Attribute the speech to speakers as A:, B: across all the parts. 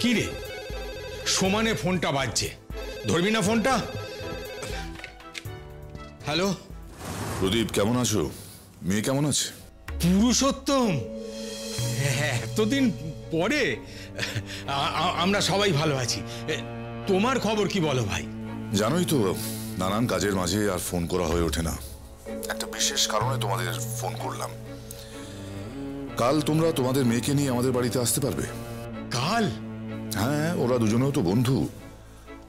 A: কি রে, সমানে ফোনটা বাজছে, ধরবি না ফোনটা? হ্যালো
B: প্রদীপ, কেমন আছো? মেয়ে কেমন আছে?
A: পুরুষোত্তম, এতদিন পরে আমরা সবাই ভালো আছি। তোমার খবর কি বলো ভাই?
B: জানোই তো, নানান কাজের মাঝে আর ফোন করা হয়ে ওঠে না। একটা বিশেষ কারণে তোমাদের ফোন করলাম। কাল তোমরা তোমাদের মেয়েকে নিয়ে আমাদের বাড়িতে আসতে পারবে?
A: কাল?
B: হ্যাঁ, ওরা দুজনেও তো বন্ধু,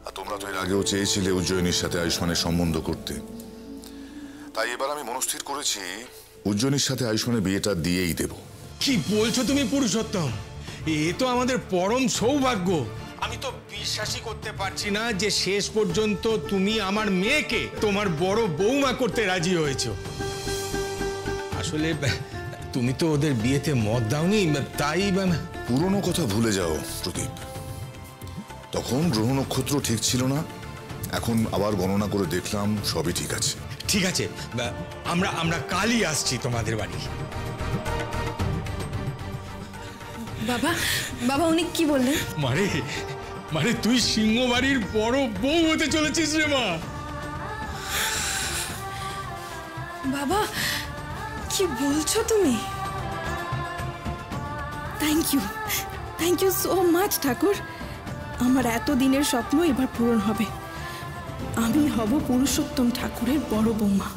B: আর তোমরা তো এর আগেও চেয়েছিলে উজ্জয়িনীর সাথে আয়ুষ্মানের সম্বন্ধ করতে। তাই এবার আমি মনস্থির করেছি উজ্জয়িনীর সাথে আয়ুষ্মানের বিয়েটা দিয়েই দেব।
A: কি বলছো তুমি পুরুষোত্তম? এ তো আমাদের পরম সৌভাগ্য। আমি তো বিশ্বাসই করতে পারছি না যে শেষ পর্যন্ত তুমি আমার মেয়েকে তোমার বড় বৌমা করতে রাজি হয়েছো। আসলে তুমি তো ওদের বিয়েতে মত দাওনি, তাই।
B: পুরনো কথা ভুলে যাও প্রদীপ, তখন গ্রহ নক্ষত্র ঠিক ছিল না, এখন আবার গণনা করে দেখলাম সবই ঠিক আছে।
A: ঠিক আছে, আমরা কালই আসছি তোমাদের বাড়ি।
C: বাবা, বাবা উনি কি বললেন?
A: মানে তুই সিংহবাড়ির বড় বউ হতে চলেছিস রে মা।
C: বাবা কি বলছো তুমি? থ্যাংক ইউ সো মাচ ঠাকুর। আমার এতদিনের স্বপ্ন এবার পূরণ হবে। আমি হব পুরুষোত্তম ঠাকুরের বড় বৌমা।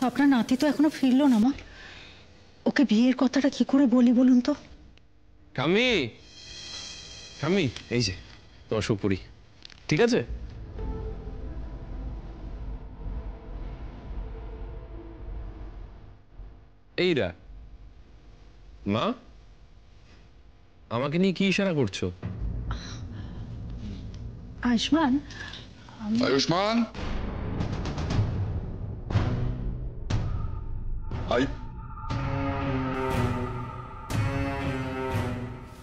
D: আপনার নাতি তো এখনো ফিরলো না মা, ওকে বিয়ের কথাটা কি করে বলি বলুন তো?
E: ঠাম্মি, ঠাম্মি, এই যে তোমার সুপুরি, ঠিক আছে? এইরা মা, আমাকে নিয়ে কি ইশারা করছো?
D: আয়ুষ্মান,
B: আয়ুষ্মান,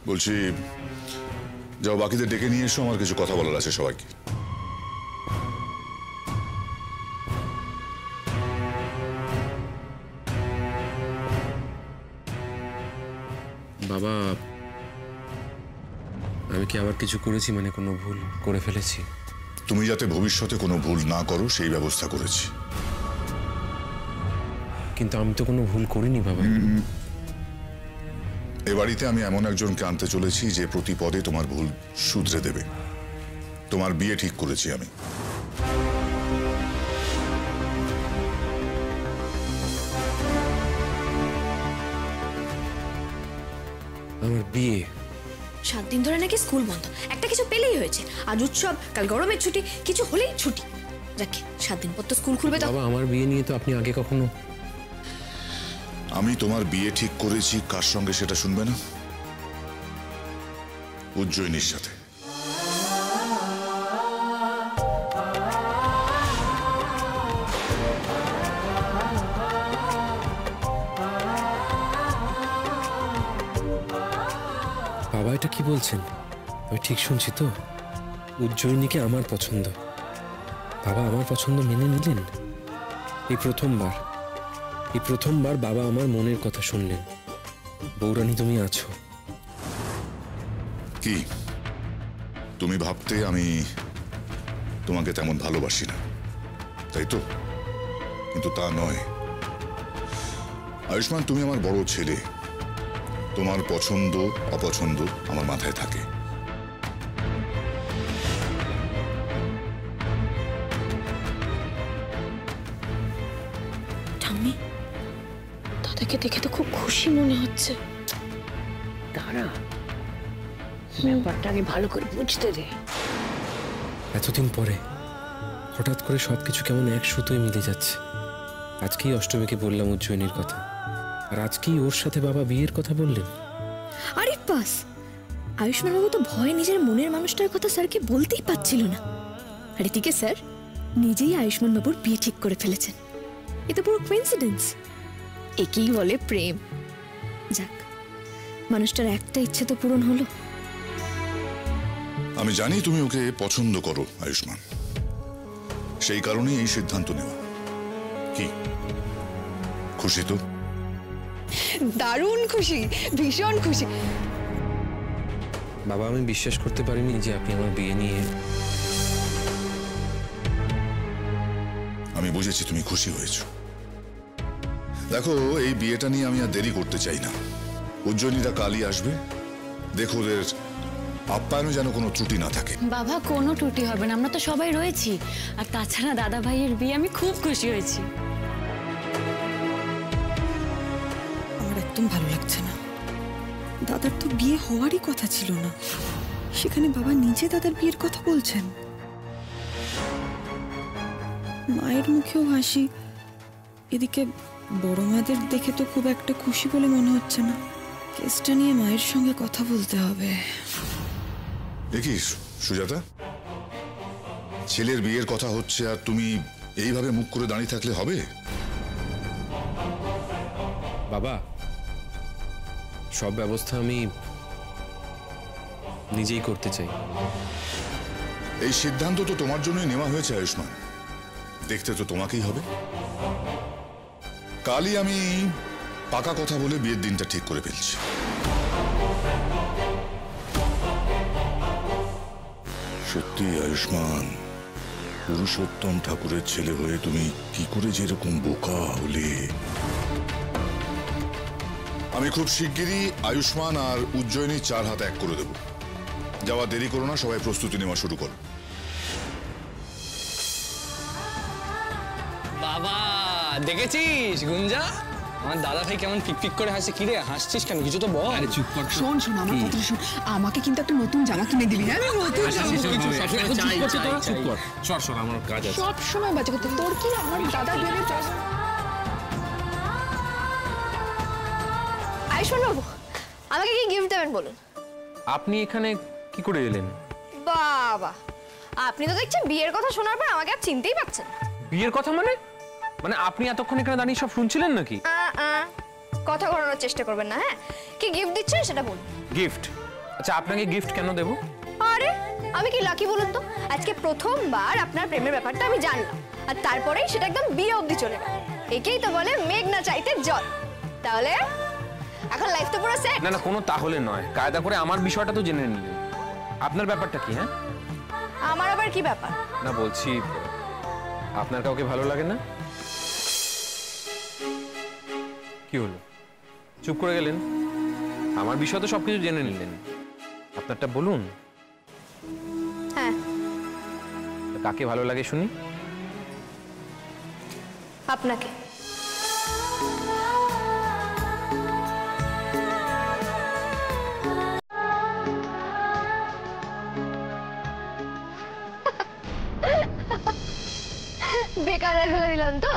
B: বলছি যাও বাকিদের ডেকে নিয়ে এসো, আমার কিছু কথা বলার আছে সবাইকে।
E: বাবা, আমি কি আবার কিছু করেছি, মানে কোনো ভুল করে ফেলেছি?
B: তুমি যাতে ভবিষ্যতে কোনো ভুল না করো সেই ব্যবস্থা করেছি।
E: কিন্তু আমি তো কোনো ভুল করিনি বাবা।
B: এ বাড়িতে আমি এমন একজনকে আনতে চলেছি যে প্রতি পদে তোমার ভুল শুধরে দেবে। তোমার বিয়ে ঠিক করেছি আমি।
E: আমার বিয়ে?
C: 7 দিন ধরে নাকি স্কুল বন্ধ, একটা কিছু পেলেই হয়েছে। আজ উৎসব, কাল গরমের ছুটি, কিছু হলেই ছুটি। যাকে 7 দিন পর তো স্কুল খুলবে। তো
E: বাবা, আমার বিয়ে নিয়ে তো আপনি আগে কখনো...
B: আমি তোমার বিয়ে ঠিক করেছি কার সঙ্গে সেটা শুনবে না? উজ্জয়িনীর সাথে।
E: বাবা, এটা কি বলছেন? আমি ঠিক শুনছি তো? উজ্জয়িনীকে আমার পছন্দ। বাবা আমার পছন্দ মেনে নিলেন? এই প্রথমবার বাবা আমার মনের কথা শুনলেন। বৌরানী, তুমি আছো।
B: কি তুমি ভাবতে আমি তোমাকে তেমন ভালোবাসি না, তাই তো? কিন্তু তা নয় আয়ুষ্মান, তুমি আমার বড় ছেলে। তোমার পছন্দ অপছন্দ আমার মাথায় থাকে।
C: ঠাম্মি, দাদাকে দেখে তো খুব খুশি মনে হচ্ছে।
D: দাঁড়া, ব্যাপারটা আগে ভালো করে বুঝতে দে।
E: এতদিন পরে হঠাৎ করে সবকিছু কেমন এক সুতোয় মিলে যাচ্ছে। আজকেই অষ্টমীকে বললাম উজ্জয়িনীর কথা, আর আজকেই ওর সাথে বাবা বিয়ের কথা বললেন।
C: আরে বাস, আয়ুষ্মান বাবু তো ভয়ে নিজের মনের মানুষটার কথা স্যারকে বলতেই পারছিল না। আর এদিকে স্যার নিজেই আয়ুষ্মান বাবুর বিয়ে ঠিক করে ফেলেছেন। এ তো পুরো কোইন্সিডেন্স। একেই বলে প্রেম। যাক, মানুষটার একটা ইচ্ছে তো পূরণ হলো।
B: আমি জানি তুমি ওকে পছন্দ করো আয়ুষ্মান, সেই কারণেই এই সিদ্ধান্ত নেওয়া। কি খুশি তো?
C: দারুণ খুশি, ভীষণ খুশি।
E: বাবা, আমি বিশ্বাস করতে পারিনি যে আপনি আমার বিয়ে নিয়ে।
B: আমি বুঝেছি তুমি খুশি হয়েছো। দেখো, এই বিয়েটা নিয়ে আমি আর দেরি করতে চাই না। উজ্জয়িনীরা কালই আসবে, দেখো ওদের আপ্যায়নে যেন কোনো ত্রুটি না থাকে।
F: বাবা, কোনো ত্রুটি হবে না, আমরা তো সবাই রয়েছি। আর তাছাড়া দাদা ভাইয়ের বিয়ে আমি খুব খুশি হয়েছি।
G: আমার একদম ভালো লাগছে না। দাদার তো বিয়ে হওয়ারই কথা ছিল না, সেখানে বাবা নিজে দাদার বিয়ের কথা বলছেন। মায়ের মুখেও হাসি, এদিকে বড় মাদের দেখে তো খুব একটা খুশি বলে মনে হচ্ছে না। কেসটা নিয়ে মায়ের সঙ্গে কথা বলতে হবে।
B: দেখিস সুজাতা, ছেলের বিয়ের কথা হচ্ছে আর তুমি এইভাবে মুখ করে দাঁড়িয়ে থাকলে হবে?
E: বাবা, সব ব্যবস্থা আমি নিজেই করতে চাই।
B: এই সিদ্ধান্ত তো তোমার জন্যই নেওয়া হয়েছে আয়ুষ্মান, দেখতে তো তোমাকেই হবে। কালই আমি পাকা কথা বলে বিয়ের দিনটা ঠিক করে ফেলছি। সত্যি আয়ুষ্মান, পুরুষোত্তম ঠাকুরের ছেলে হয়ে তুমি কি করে যেরকম বোকা হলে। আমি খুব শিগগিরই আয়ুষ্মান আর উজ্জয়িনী 4 হাত এক করে দেব। যাওয়া দেরি করো না, সবাই প্রস্তুতি নেওয়া শুরু করো।
H: বাবা, দেখেছিস গুঞ্জা আমার দাদা ভাই কেমন ফিকফিক করে হাসে? কিরে হাসছিস কেন? কিছু তো বল।
E: আরে চুপ কর।
G: শোন শোন, আমার কথা শোন, আমাকে কিন্তু একটা নতুন জামা কিনে দিবি। হ্যাঁ, আমি নতুন জামা
E: চুপ কর, সর সর, আমার কাজ আছে।
G: সব সময় বাজে কথা। তোর কি আমার দাদা বেড়ে
C: আয়ুষ্মান বাবু, আমাকে কি গিফট দেবেন বলুন?
E: আপনি এখানে কি করে এলেন?
C: বাবা, আপনি তো দেখছেন বিয়ের কথা শোনার পর আমাকে আর চিনতেই পারছেন না।
E: বিয়ের কথা মানে? মানে আপনি এতক্ষণ এখানে দাঁড়িয়ে সব শুনছিলেন নাকি?
C: কথা ঘোরানোর চেষ্টা করবেন না। হ্যাঁ, কি গিফট দিচ্ছেন সেটা বলুন।
E: গিফট? আচ্ছা, আপনাকে গিফট কেন দেব?
C: আরে আমি কি লাকি বলুন তো, আজকে প্রথমবার আপনার প্রেমের ব্যাপারটা আমি জানলাম, আর তারপরেই সেটা একদম বিয়ে অবধি চলে গেল। একেই তো বলে মেঘ না চাইতে জল। তাহলে এখন লাইফ তো পুরো সেট।
E: না না, কোনো তাহলে নয়, কায়দা করে আমার বিষয়টা তো জেনে নিলেন। আপনার ব্যাপারটা কি? হ্যাঁ,
C: আমার আবার কি ব্যাপার?
E: না বলছি, আপনার কাউকে ভালো লাগে না? কি হলো, চুপ করে গেলেন? আমার বিষয় তো সবকিছু জেনে নিলেন, আপনারটা বলুন।
C: হ্যাঁ,
E: কাকে ভালো লাগে শুনি?
C: আপনাকে। বেকার ফেলে দিলাম তো।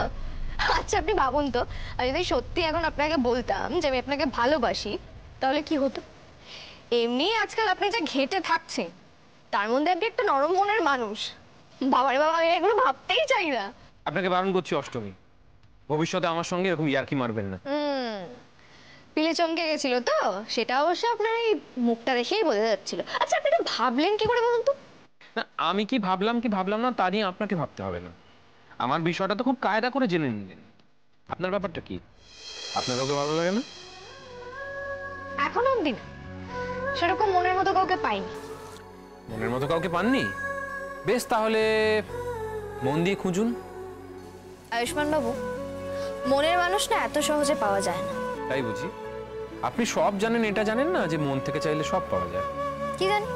C: আচ্ছা আপনি ভাবুন তো, আমি যদি সত্যি এখন আপনাকে বলতাম যে আমি আপনাকে ভালোবাসি, তাহলে কি হতো? এমনি আজকাল আপনি যে ঘেঁটে থাকছেন, তার মধ্যে আপনি একটা নরম মনের মানুষ। বাবারে বাবা, আমি এগুলো ভাবতেই চাই না।
E: আপনাকে বারণ করছি অষ্টমী, ভবিষ্যতে আমার সঙ্গে এরকম ইয়ার্কি মারবেন না।
C: পিলে চমকে গেছিল তো, সেটা অবশ্য আপনার এই মুখটা দেখেই বোঝা যাচ্ছিল। আচ্ছা আপনি এটা ভাবলেন কি করে বলুন তো?
E: না, আমি কি ভাবলাম না তা নিয়ে আপনাকে ভাবতে হবে না। আমার বিষয়টা তো খুব কায়দা করে জেনে নিলেন। আপনার ব্যাপারটা কি? আপনার কাউকে ভালো লাগে না?
C: এখনো অব্দি না, সেরকম মনের মতো কাউকে পাইনি।
E: মনের মতো কাউকে পাননি? বেশ, তাহলে মন দিয়ে খুঁজুন।
C: আয়ুষ্মান বাবু, মনের মানুষ না এত সহজে পাওয়া যায় না।
E: তাই বুঝি? আপনি সব জানেন, এটা জানেন না যে মন থেকে চাইলে সব পাওয়া যায়?
C: কি জানি,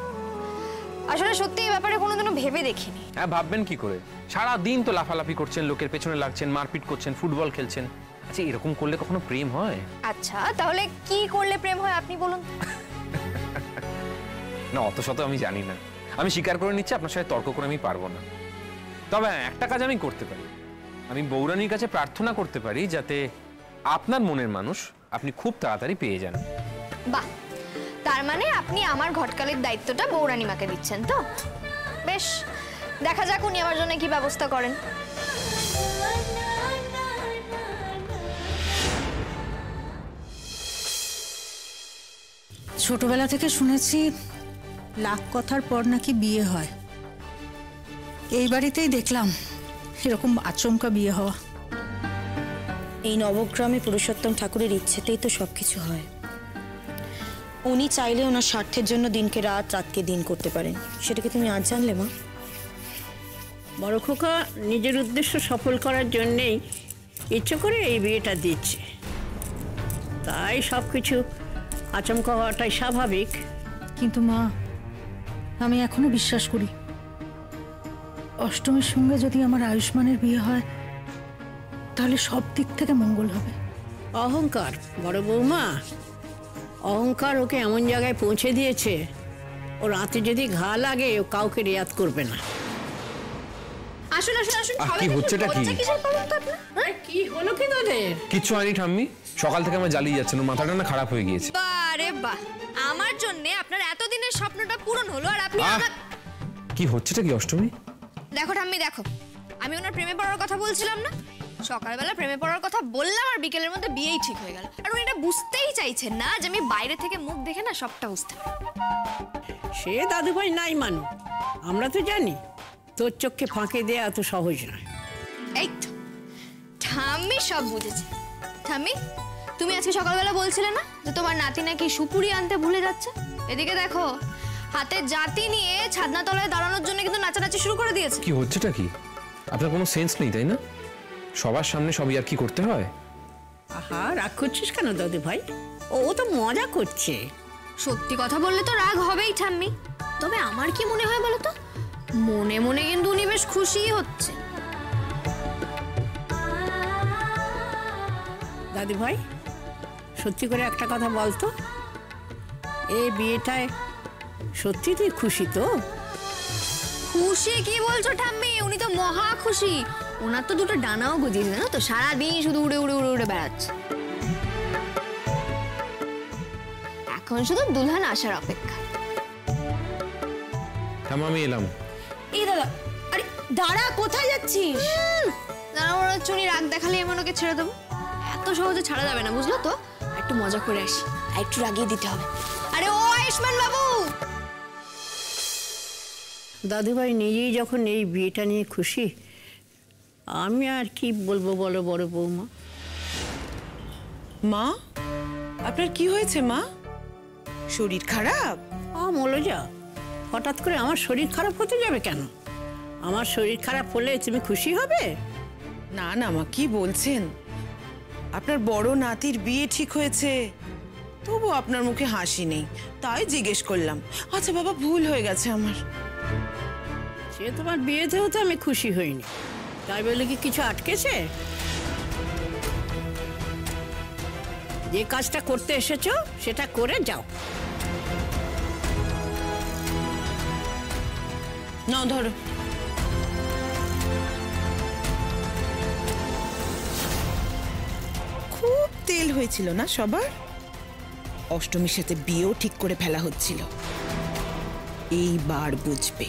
C: আসলে সত্যি এই ব্যাপারে কোনোদিনও ভেবে দেখিনি।
E: হ্যাঁ, ভাববেন কি করে? সারা দিন তো লাফালাফি করছেন, লোকের পেছনে লাগছেন, মারপিট করছেন, ফুটবল খেলছেন। আচ্ছা, এরকম করলে কখনো প্রেম হয়?
C: আচ্ছা তাহলে কি করলে প্রেম হয় আপনি বলুন।
E: না, অত শত আমি জানি না। আমি স্বীকার করে নিচ্ছি, আপনার সাথে তর্ক করে আমি পারবো না। তবে একটা কাজ আমি করতে পারি, আমি বৌরানীর কাছে প্রার্থনা করতে পারি যাতে আপনার মনের মানুষ আপনি খুব তাড়াতাড়ি পেয়ে যান।
C: বাহ, তার মানে আপনি আমার ঘটকালির দায়িত্বটা বৌরানী মাকে দিচ্ছেন তো? বেশ, দেখা যাক উনি আমার জন্য কি ব্যবস্থা করেন।
D: ছোটবেলা থেকে শুনেছি লাখ কথার পর নাকি বিয়ে হয়। এই বাড়িতেই দেখলাম এরকম আচমকা বিয়ে হওয়া।
I: এই নবগ্রামে পুরুষোত্তম ঠাকুরের ইচ্ছেতেই তো সবকিছু হয়। উনি চাইলে ওনার স্বার্থের জন্য দিনকে রাত, রাতকে দিন করতে পারেন। সেটাকে তুমি আজ জানলে মা?
J: বড় খোকা নিজের উদ্দেশ্য সফল করার জন্যেই ইচ্ছে করে এই বিয়েটা দিচ্ছে, তাই সব কিছু আচমকা হওয়াটাই স্বাভাবিক।
D: কিন্তু মা, আমি এখনো বিশ্বাস করি অষ্টমীর সঙ্গে যদি আমার আয়ুষ্মানের বিয়ে হয় তাহলে সব দিক থেকে মঙ্গল হবে।
J: অহংকার বড় বৌমা, অহংকার ওকে এমন জায়গায় পৌঁছে দিয়েছে, ওর রাতে যদি ঘা লাগে ও কাউকে রেয়াত করবে না।
C: আসুন আসুন আসুন।
E: কি হচ্ছেটা কি?
J: কি হলো কি তোদের?
E: কিচ্ছু হয়নি ঠাম্মি, সকাল থেকে আমার জ্বালিয়ে যাচ্ছে, মাথাটা না খারাপ হয়ে গিয়েছে।
C: বারে বাহ, আমার জন্য আপনার এতদিনের স্বপ্নটা পূরণ হলো আর আপনি
E: কি হচ্ছেটা কি অষ্টমী?
C: দেখো ঠাম্মি দেখো, আমি ওনার প্রেমে পড়ার কথা বলছিলাম না, সকালবেলা প্রেমে পড়ার কথা বললাম আর বিকেলের মধ্যে বিয়েই ঠিক হয়ে গেল। আর উনি এটা বুঝতেই চাইছেন না যে আমি বাইরে থেকে মুখ দেখে না সবটা বুঝতে পারি।
J: সে দাদুভাই নাই মানু, আমরা তো জানি তোর চোখকে ফাঁকে দেয়া এত সহজ নয়।
C: এই তো ঠাম্মি সব বুঝেছে। ঠাম্মি, তুমি আজকে সকালবেলা বলছিলে না যে তোমার নাতি নাকি সুপুরি আনতে ভুলে যাচ্ছে? এদিকে দেখো, হাতে জাতি নিয়ে ছাদনা তলায় দাঁড়ানোর জন্য কিন্তু নাচানাচি শুরু করে দিয়েছে।
E: কি হচ্ছেটা কি? আপনার কোনো সেন্স নেই তাই না? সবার সামনে সবই আর কি করতে হয়?
J: আহা, রাগ করছিস কেন দাদু ভাই? ও তো মজা করছে।
C: সত্যি কথা বললে তো রাগ হবেই ঠাম্মি, তবে আমার কি মনে হয় বলো তো, মনে মনে কিন্তু উনি বেশ খুশিই হচ্ছে।
J: দাদু ভাই, সত্যি করে একটা কথা বলতো, এই বিয়েটায় সত্যি তুই খুশি তো?
C: খুশি কি বলছো ঠাম্মি, উনি তো মহা খুশি। ওনার তো দুটো ডানাও গজিয়েছে জানো তো, সারাদিন শুধু উড়ে উড়ে উড়ে উড়ে বেড়াচ্ছে। এখন শুধু দুলহান আসার অপেক্ষা।
E: আমি এলাম।
I: এই দাদা, আরে দাঁড়া, কোথায় যাচ্ছিস?
C: দাঁড়া, ওরা চুনি রাগ দেখালে এমন ওকে ছেড়ে দেবো? এত সহজে ছাড়া যাবে না, বুঝলো তো? একটু মজা করে আসি, আর একটু রাগিয়ে দিতে হবে। আরে ও আয়ুষ্মান বাবু!
J: দাদুভাই নিজেই যখন এই বিয়েটা নিয়ে খুশি, আমি আর কি বলবো বলো বড় বৌমা।
K: মা, আপনার কি হয়েছে মা? শরীর খারাপ?
J: মলজা, হঠাৎ করে আমার শরীর খারাপ হতে যাবে কেন? আমার শরীর খারাপ হলে তুমি খুশি হবে?
K: না না মা, কি বলছেন? আপনার বড় নাতির বিয়ে ঠিক হয়েছে, তবু আপনার মুখে হাসি নেই, তাই জিজ্ঞেস করলাম। আচ্ছা বাবা, ভুল হয়ে গেছে আমার।
J: সে তোমার বিয়েতেও তো আমি খুশি হইনি, তাই বলে কি কিছু আটকেছে? যে কাজটা করতে এসেছো সেটা করে যাও।
K: না ধরো। খুব তেল হয়েছিল না সবার? অষ্টমীর সাথে বিয়েও ঠিক করে ফেলা হচ্ছিল। এইবার বুঝবে,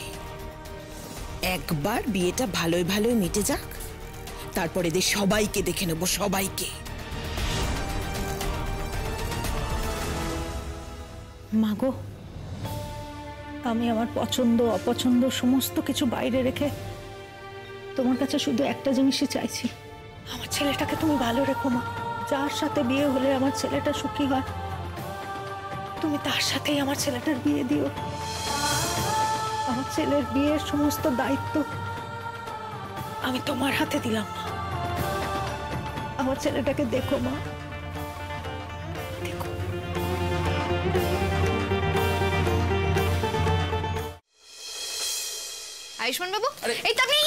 K: একবার বিয়েটা ভালোই ভালোই মিটে যাক, তারপরে এদের সবাইকে দেখে নেবো, সবাইকে।
D: মাগো, আমি আমার পছন্দ অপছন্দ সমস্ত কিছু বাইরে রেখে তোমার কাছে শুধু একটা জিনিসই চাইছি, আমার ছেলেটাকে তুমি ভালো রেখো মা। যার সাথে বিয়ে হলে আমার ছেলেটা সুখী হয়, তুমি তার সাথেই আমার ছেলেটার বিয়ে দিও। আমার ছেলের বিয়ের সমস্ত দায়িত্ব আমি তোমার হাতে দিলাম মা। আমার ছেলেটাকে দেখো মা, দেখো।
C: আয়ুষ্মান বাবু, এই তো আপনি।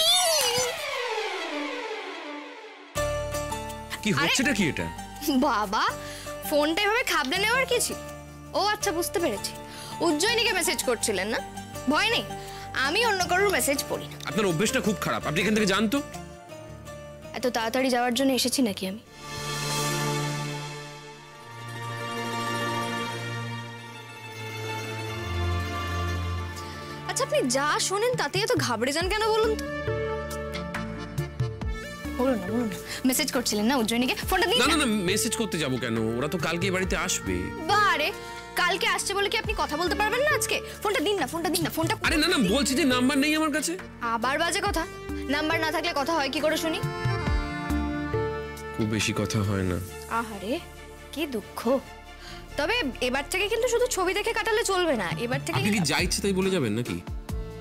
E: কি হচ্ছেটা কি এটা?
C: বাবা, ফোনটা এভাবে খাবলে নেওয়ার কি ছিল? ও আচ্ছা, বুঝতে পেরেছি, উজ্জয়িনীকে মেসেজ করছিলেন না? ভয় নেই, আমি অন্য কারোর মেসেজ পড়ি না।
E: আপনার অভ্যেসটা খুব খারাপ, আপনি এখান থেকে জানতো।
C: এত তাড়াতাড়ি যাওয়ার জন্য এসেছি নাকি আমি? আচ্ছা, আপনি যা শোনেন তাতে এত ঘাবড়ে যান কেন বলুন তো? বলুন না, বলুন না। মেসেজ করছিলেন না উজ্জয়িনীকে? ফোনটা দিন।
E: না না না, মেসেজ করতে যাব কেন? ওরা তো কালকে এই বাড়িতে আসবে।
C: বারে, কালকে আসছে বলে কি আপনি কথা বলতে পারবেন না আজকে? ফোনটা দিন না, ফোনটা দিন না, ফোনটা।
E: আরে না না, বলছি যে নাম্বার নেই আমার কাছে।
C: আবার বাজে কথা। নাম্বার না থাকলে কথা হয় কি করে শুনি?
E: খুব বেশি কথা হয় না।
C: আহারে কি দুঃখ। তবে এবার থেকে কিন্তু শুধু ছবি দেখে কাটালে চলবে না, এবার থেকে।
E: আপনি কি যা ইচ্ছে তাই বলে যাবেন নাকি?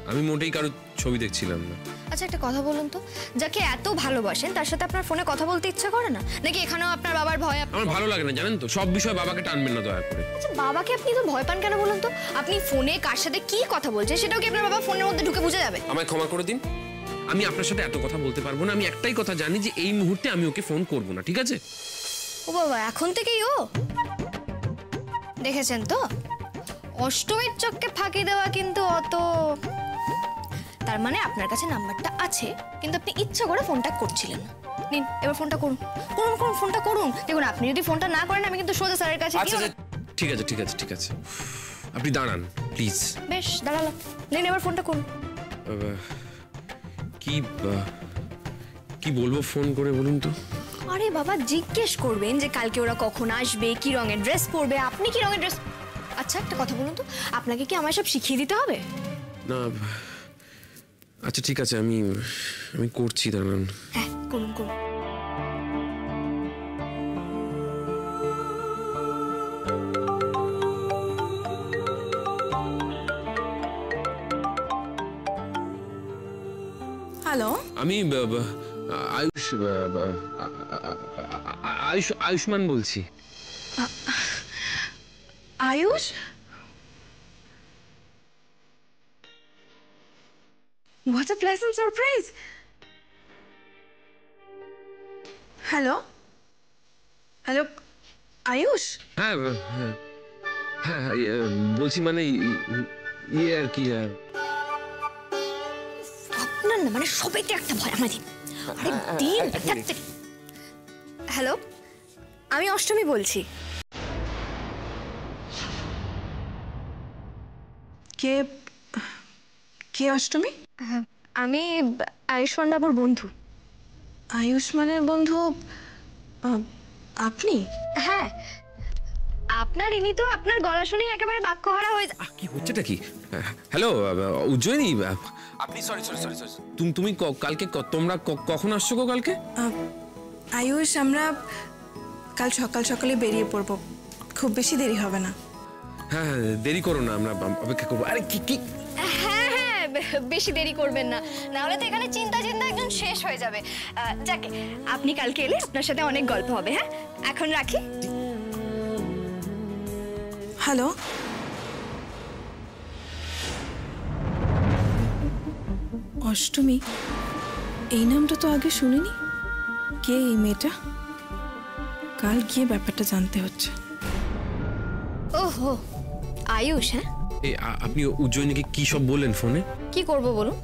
E: আমি মোটেই কারো ছবি দেখছিলাম না।
C: আচ্ছা একটা কথা বলুন তো, যাকে এত ভালোবাসেন তার সাথে আপনার ফোনে কথা বলতে ইচ্ছা করে না নাকি? এখানেও আপনার বাবার ভয়?
E: আমার ভালো লাগে না জানেন তো, সব বিষয় বাবাকে টানবেন না দয়া করে।
C: আচ্ছা বাবাকে আপনি তো ভয় পান কেন বলুন তো? আপনি ফোনে কার সাথে কি কথা বলছেন সেটাও কি আপনার বাবা ফোনের মধ্যে ঢুকে বুঝে যাবে?
E: আমায় ক্ষমা করে দিন, আমি আপনার সাথে এত কথা বলতে পারবো না। আমি একটাই কথা জানি যে এই মুহূর্তে আমি ওকে ফোন করব না, ঠিক আছে?
C: ও বাবা, এখন থেকেই ও? দেখেছেন তো, অষ্টমীর চক্কে ফাঁকি দেওয়া কিন্তু অত। তার মানে আপনার কাছে নাম্বারটা আছে কিন্তু আপনি ইচ্ছা করে ফোনটা করছিলেন না। নিন এবার ফোনটা করুন, করুন করুন, ফোনটা করুন। দেখুন আপনি যদি ফোনটা না করেন আমি কিন্তু সোজা স্যারের কাছে।
E: আচ্ছা ঠিক আছে ঠিক আছে ঠিক আছে, আপনি দাঁড়ান প্লিজ।
C: বেশ দাঁড়ালাম, নিন এবার ফোনটা করুন।
E: কি বলবো ফোন করে বলুন তো?
C: আরে বাবা, জিজ্ঞেস করবেন যে কালকে ওরা কখন আসবে, কি রঙের ড্রেস পরবে, আপনি কি রঙের ড্রেস। আচ্ছা একটা কথা বলুন তো, আপনাকে কি আমায় সব শিখিয়ে দিতে হবে?
E: না আচ্ছা ঠিক আছে, আমি করছি, দাঁড়ান।
C: হ্যাঁ করুন করুন।
K: হ্যালো,
E: আমি আয়ুষ্মান বলছি।
G: Ayush? What a pleasant surprise! Hello hello Ayush?
E: হ্যাঁ হ্যাঁ বলছি, মানে ইয়ে আর কি।
C: আপনার না মানে সবাইকে একটা ভয় আমাদের। আরে দিন। হ্যালো, আমি অষ্টমী বলছি।
G: কে কে অষ্টমী?
C: আমি আয়ুষ্মান বাবুর বন্ধু।
G: আয়ুষ্মানের বন্ধু আপনি?
C: হ্যাঁ, আপনার ইনি তো আপনার গলা শুনে একেবারে বাক্যহারা হয়ে যায়।
E: কি হচ্ছেটা কি? হ্যালো উজ্জয়িনী, আপনি সরি সরি সরি সরি তুমি কালকে তোমরা কখন আসছো গো কালকে?
G: আয়ুষ, আমরা কাল সকাল সকালে বেরিয়ে পড়বো, খুব বেশি দেরি হবে না।
E: হ্যাঁ দেরি করো না, আমরা অপেক্ষা করবো। আরে কি?
C: হ্যাঁ হ্যাঁ, বেশি দেরি করবেন না, না হলে তো এখানে চিন্তা একদম শেষ হয়ে যাবে। যাকে আপনি কালকে এলে আপনার সাথে অনেক গল্প হবে। হ্যাঁ এখন রাখি।
G: হ্যালো, অষ্টমী? এই নামটা তো আগে শুনিনি। কে এই মেয়েটা? কাল গিয়ে ব্যাপারটা জানতে হচ্ছে।
C: ওহো, আয়ুষ? হ্যাঁ
E: আপনি উজ্জয়িনীকে কি সব বললেন ফোনে?
C: কি করব বলুন?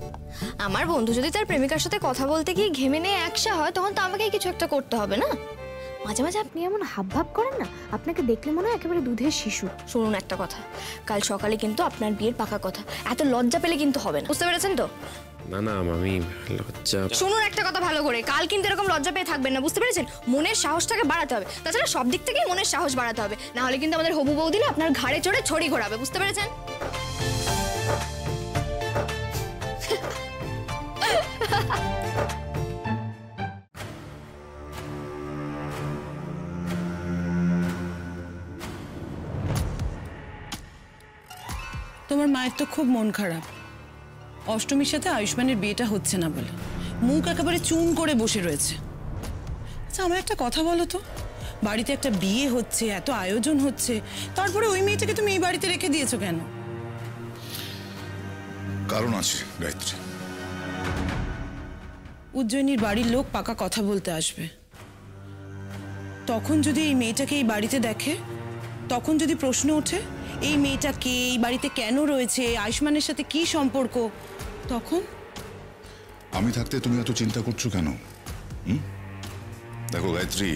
C: আমার বন্ধু যদি তার প্রেমিকার সাথে কথা বলতে গিয়ে ঘেমে নিয়ে একসা হয় তখন তো আমাকেই কিছু একটা করতে হবে না? মাঝে মাঝে আপনি এমন হাবভাব করেন না, আপনাকে দেখলে মনে হয় একেবারে দুধের শিশু। শুনুন একটা কথা, কাল সকালে কিন্তু আপনার বিয়ের পাকা কথা। এত লজ্জা পেলে কিন্তু হবে না, বুঝতে পেরেছেন তো?
E: না না আমি লজ্জা।
C: শুনুন একটা কথা ভালো করে, কাল কিন্তু এরকম লজ্জা পেয়ে থাকবেন না, বুঝতে পেরেছেন? মনের সাহসটাকে বাড়াতে হবে। তাছাড়া সব দিক থেকেই মনের সাহস বাড়াতে হবে, না হলে কিন্তু আমাদের হবু বউ দিলে আপনার ঘাড়ে চড়ে ছড়ি ঘোরাবে, বুঝতে পেরেছেন?
K: তোমার মায়ের তো খুব মন খারাপ, অষ্টমীর সাথে আয়ুষ্মানের বিয়েটা হচ্ছে না বলে মুখ একেবারে চুন করে বসে রয়েছে। আচ্ছা আমার একটা কথা বলো তো, বাড়িতে একটা বিয়ে হচ্ছে, এত আয়োজন হচ্ছে, তারপরে ওই মেয়েটাকে তুমি এই বাড়িতে রেখে দিয়েছো কেন?
B: কারণ আছে গায়ত্রী।
K: উজ্জয়িনীর বাড়ির লোক পাকা কথা বলতে আসবে, তখন যদি এই মেয়েটাকে এই বাড়িতে দেখে, তখন যদি প্রশ্ন ওঠে এই মেয়েটা কে, এই বাড়িতে কেন রয়েছে, আয়ুষ্মানের সাথে কি সম্পর্ক, তখন?
B: আমি থাকতে তুমি এত চিন্তা করছো কেন? দেখো গায়ত্রী,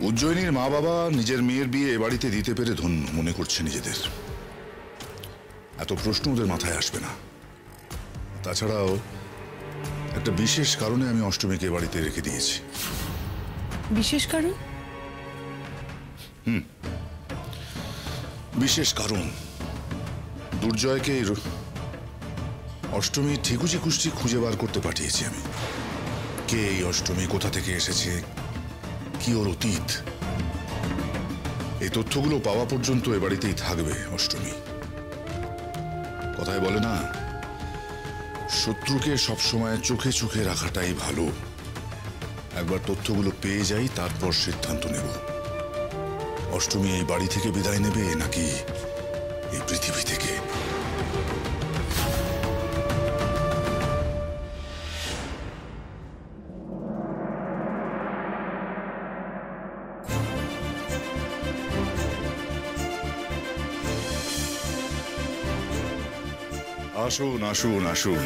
B: উজ্জয়িনীর মা বাবা নিজের মেয়ের বিয়ে এ বাড়িতে দিতে পেরে ধন্য মনে করছে নিজেদের। এত প্রশ্ন ওদের মাথায় আসবে না। তাছাড়াও একটা বিশেষ কারণে আমি অষ্টমীকে বাড়িতে রেখে দিয়েছি।
K: বিশেষ কারণ?
B: বিশেষ কারণ দুর্জয়কে অষ্টমী ঠিকুজি কুষ্টি খুঁজে বার করতে পাঠিয়েছি আমি। কে এই অষ্টমী, কোথা থেকে এসেছে, কি ওর অতীত, এই তথ্যগুলো পাওয়া পর্যন্ত এ বাড়িতেই থাকবে অষ্টমী। কথায় বলে না, শত্রুকে সবসময় চোখে চোখে রাখাটাই ভালো। একবার তথ্যগুলো পেয়ে যাই, তারপর সিদ্ধান্ত নেব অষ্টমী এই বাড়ি থেকে বিদায় নেবে নাকি এই পৃথিবী থেকে। আসুন আসুন আসুন।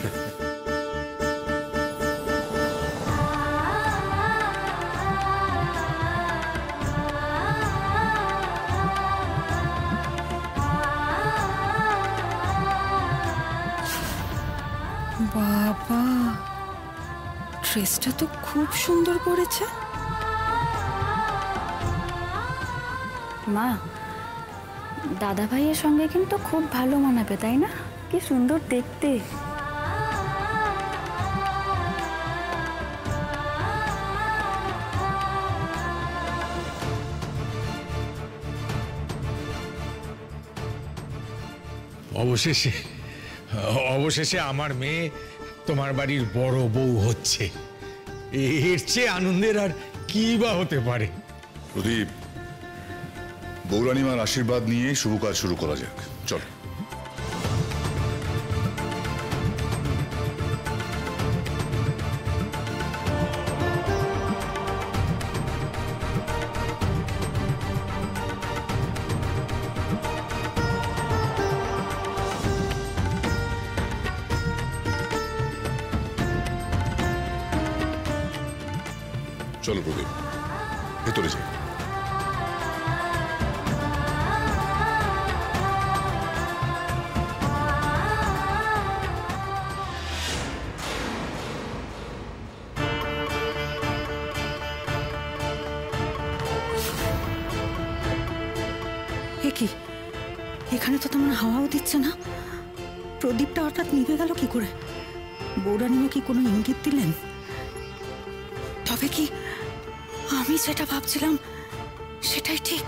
G: বাবা, ড্রেসটা তো খুব সুন্দর পড়েছে।
F: মা, দাদা ভাইয়ের সঙ্গে কিন্তু খুব ভালো মানাবে, তাই না? কি সুন্দর দেখতে।
A: অবশেষে অবশেষে আমার মেয়ে তোমার বাড়ির বড় বউ হচ্ছে। এর চেয়ে আনন্দের আর কি বা হতে পারে।
B: প্রদীপ, বৌরানীমার আশীর্বাদ নিয়ে শুভ কাজ শুরু করা যাক, চল। চলো প্রদীপ, ভেতরে যাই।
D: এ কি, এখানে তো তেমন হাওয়াও দিচ্ছে না। প্রদীপটা হঠাৎ নিভে গেল কি করে? বৌরানীমা কি কোনো ইঙ্গিত দিলেন? তবে কি আমি যেটা ভাবছিলাম সেটাই ঠিক?